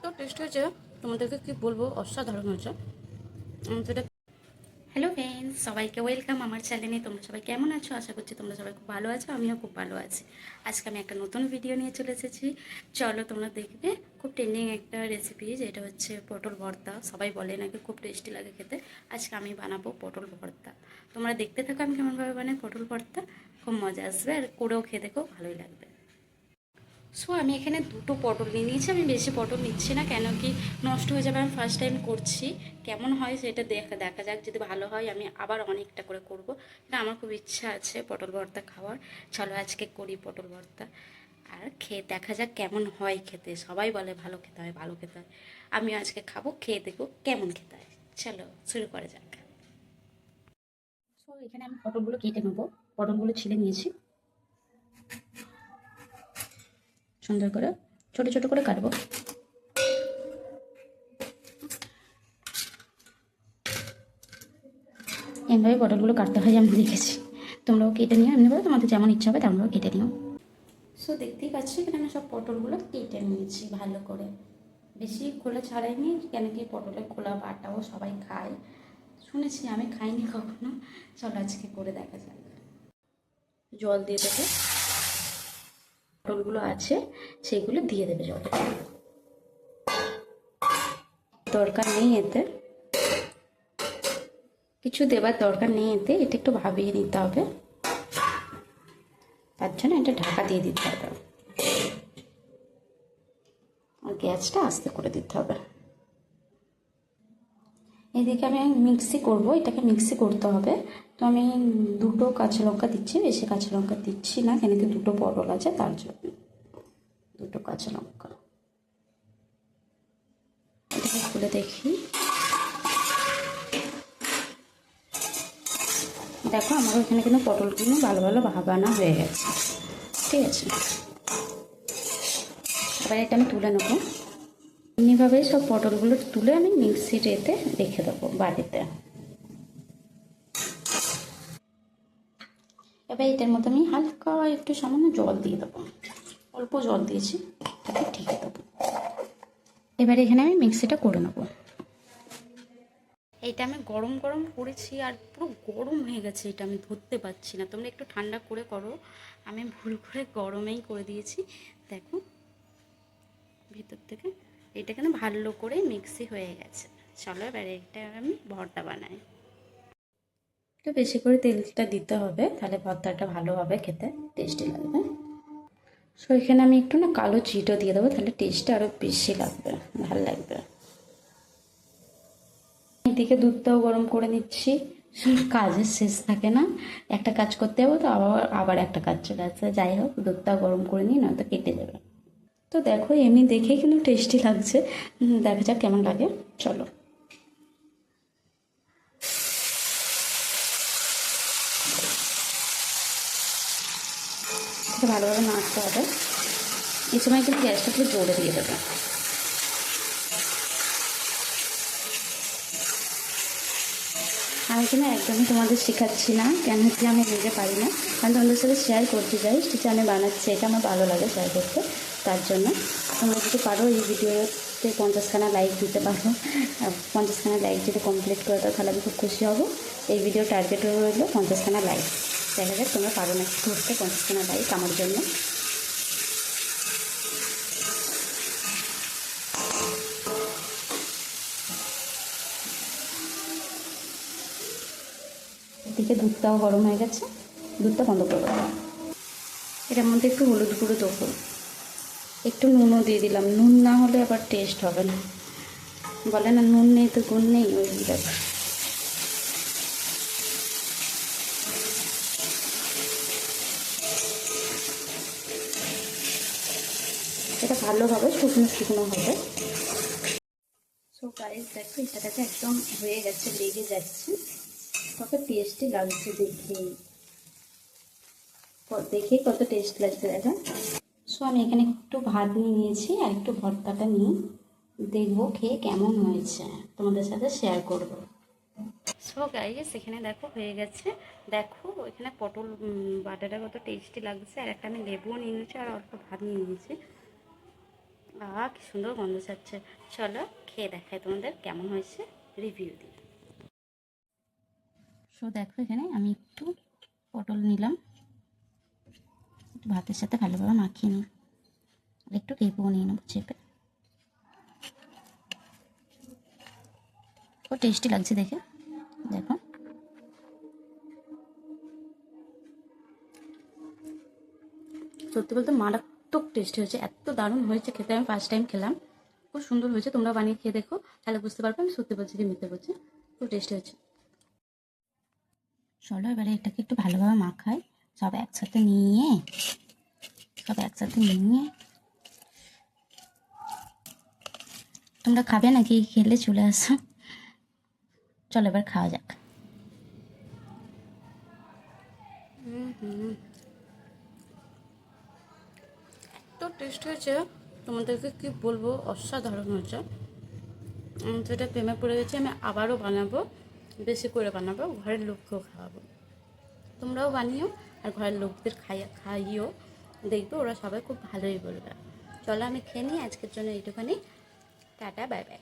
তো টেস্ট হয়েছে, তোমাদেরকে কি বলবো, অসাধারণ হয়েছে। সেটা হ্যালো ফ্রেন্ডস, সবাইকে ওয়েলকাম আমার চ্যানেলে। তোমরা সবাই কেমন আছো? আশা করছি তোমরা সবাই খুব ভালো আছো, আমিও খুব ভালো আছি। আজকে আমি একটা নতুন ভিডিও নিয়ে চলে এসেছি। চলো তোমরা দেখবে, খুব ট্রেন্ডিং একটা রেসিপি, যেটা হচ্ছে পটল ভর্তা। সবাই বলে নাকি খুব টেস্টি লাগে খেতে। আজকে আমি বানাবো পটল ভর্তা। তোমরা দেখতে থাকো আমি কেমনভাবে বানাই পটল ভর্তা। খুব মজা আসবে, আর করেও খেতে খুব ভালোই লাগবে। সো আমি এখানে দুটো পটল নিয়ে নিয়েছি। আমি বেশি পটল নিচ্ছি না, কেন কি নষ্ট হয়ে যাবে। আমি ফার্স্ট টাইম করছি, কেমন হয় সেটা দেখা যাক। যদি ভালো হয় আমি আবার অনেকটা করে করব। না, আমার খুব ইচ্ছা আছে পটল ভর্তা খাওয়ার। চলো আজকে করি পটল ভর্তা, আর খেয়ে দেখা যাক কেমন হয় খেতে। সবাই বলে ভালো খেতে হয়, ভালো খেতে হয়। আমি আজকে খাবো, খেয়ে দেখবো কেমন খেতে হয়। চলো শুরু করা যাক। সো এখানে আমি পটলগুলো কেটে নেবো। পটলগুলো ছিলে নিয়েছি, সুন্দর করে ছোট ছোট করে কাটবো। এমনিভাবে পটলগুলো কাটতে হয়, আমি দেখেছি। তোমরাও কেটে নিও এমনিভাবে, তোমাদের যেমন ইচ্ছা হবে তেমনভাবে কেটে নিও। সো দেখতেই পাচ্ছি এখানে আমি সব পটলগুলো কেটে নিয়েছি ভালো করে। বেশি খোলা ছাড়াইনি, কেন কি পটলের খোলা বাটাও সবাই খায়, শুনেছি, আমি খাইনি কখনো। চলো আজকে করে দেখা যাক। জল দিয়ে দেবে, পটলগুলো আছে সেইগুলো দিয়ে দেবে জলে। দরকার নেই এতে, কিছু দেবার দরকার নেই এতে। এটা একটু ভাবিয়ে নিতে হবে, তার জন্য এটা ঢাকা দিয়ে দিতে হবে। আর গ্যাসটা আস্তে করে দিতে হবে। এদিকে আমি মিক্সি করব, এটাকে মিক্সি করতে হবে। তো আমি দুটো কাঁচা লঙ্কা দিচ্ছি, বেশি কাঁচা লঙ্কা দিচ্ছি না, কেন কি দুটো পটল আছে তার জন্য। দুটো কাঁচা লঙ্কা, এটাকে খুলে দেখি। দেখো আমার এখানে কিন্তু পটলগুলো ভালো ভালো ভাবানা হয়ে গেছে, ঠিক আছে। এবার এটা আমি তুলে নেবো। এমনিভাবেই সব পটলগুলো তুলে আমি মিক্সির এতে রেখে দেবো বাটিতে। এবার এটার মধ্যে আমি হালকা একটু সামান্য জল দিয়ে দেবো, অল্প জল দিয়েছি, তাকে ঢেকে দেবো। এবার এখানে আমি মিক্সিটা করে নেবো। এইটা আমি গরম গরম করেছি, আর পুরো গরম হয়ে গেছে, এটা আমি ধরতে পারছি না। তোমরা একটু ঠান্ডা করে করো, আমি ভুল করে গরমেই করে দিয়েছি। দেখো ভিতর থেকে এটা কিন্তু ভালো করে মিক্সি হয়ে গেছে। চলো এবার এটা আমি ভর্তা বানাই। একটু বেশি করে তেলটা দিতে হবে, তাহলে ভর্তাটা ভালো হবে, খেতে টেস্টি লাগবে। সো এখানে আমি একটু না কালো জিরো দিয়ে দেবো, তাহলে টেস্টটা আরও বেশি লাগবে, ভালো লাগবে। এদিকে দুধটাও গরম করে নিচ্ছি। কাজের শেষ থাকে না, একটা কাজ করতে যাবো তো আবার আবার একটা কাজ চলে আসছে। যাই হোক, দুধটাও গরম করে নিই, নয়তো কেটে যাবে। তো দেখো এমনি দেখেই কিন্তু টেস্টি লাগছে, দেখা যাক কেমন লাগে। চলো এটা ভালোভাবে নাড়তে হবে। এই সময় কিন্তু গ্যাসটা একটু জোরে দিয়ে দেবে। আমি কিন্তু একদমই তোমাদের শেখাচ্ছি না, কেন কি আমি নিজে পারি না, কারণ তোমাদের সাথে শেয়ার করতে চাই। সেটা আমি বানাচ্ছি, এটা আমার ভালো লাগে শেয়ার করতে, তার জন্য। তোমরা যদি পারো এই ভিডিওতে 50খানা লাইক দিতে পারো, 50খানা লাইক যদি কমপ্লিট করে দাও তাহলে আমি খুব খুশি হব। এই ভিডিও টার্গেট রইলো 50খানা লাইক। দেখা যাক তোমরা পারো নাকি করতে 50খানা লাইক আমার জন্য। এদিকে দুধটাও গরম হয়ে গেছে, দুধটা বন্ধ করে দেবো। এটার মধ্যে একটু হলুদ গুঁড়ো দেবো, একটু নুনও দিয়ে দিলাম। নুন না হলে আবার টেস্ট হবে না, বলে না নুন নেই তো গুণ নেই, ওই ব্যাপার। এটা ভালোভাবে শুকনো শুকনো হবে। সো গাইস দেখো এটা দেখো একদম হয়ে গেছে, লেগে যাচ্ছে, কত টেস্টি লাগছে দেখে কত টেস্ট লাগছে দেখো। সো আমি এখানে একটু ভাত নিয়ে নিয়েছি, আর একটু ভর্তাটা নিয়ে দেখবো খেয়ে কেমন হয়েছে, তোমাদের সাথে শেয়ার করবো। সো গাইস এখানে দেখো হয়ে গেছে। দেখো এখানে পটল বাটাটা কত টেস্টি লাগছে। আর একটা আমি লেবুও নিয়ে নিয়েছি আর অল্প ভাত নিয়ে নিয়েছি। কি সুন্দর গন্ধ ছাড়ছে। চলো খেয়ে দেখাই তোমাদের কেমন হয়েছে, রিভিউ দিই। সো দেখো এখানে আমি একটু পটল নিলাম, একটু ভাতের সাথে ভালোভাবে মাখিয়ে নিই। আর একটু লেবুও নিয়ে নেবো চেপে। খুব টেস্টি লাগছে দেখে, দেখো। সত্যি বলতে মারাত্মক টেস্টি হয়েছে, এত দারুণ হয়েছে খেতে। আমি ফার্স্ট টাইম খেলাম, খুব সুন্দর হয়েছে। তোমরা বানিয়ে খেয়ে দেখো, তাহলে বুঝতে পারবে আমি সত্যি বলছি কি মিথ্যে বলছি। খুব টেস্টি হয়েছে। চলো এবারে এটাকে একটু ভালোভাবে মাখাই, সব একসাথে নিয়ে। তোমরা খাবে নাকি? খেলে চলে আসো। চলো এবার খাওয়া যাক। এত টেস্ট হয়েছে, তোমাদেরকে কি বলবো, অসাধারণ হয়েছে। আমি তো এটা প্রেমে পড়ে গেছি। আমি আবারও বানাবো, বেশি করে বানাবো, ঘরের লোককেও খাওয়াবো। তোমরাও বানিও আর ঘরের লোকদের খাইও, দেখবে ওরা সবাই খুব ভালোই বলবে। চলো আমি খেয়ে নিই, আজকের জন্য এইটুখানি। Tata, bye bye.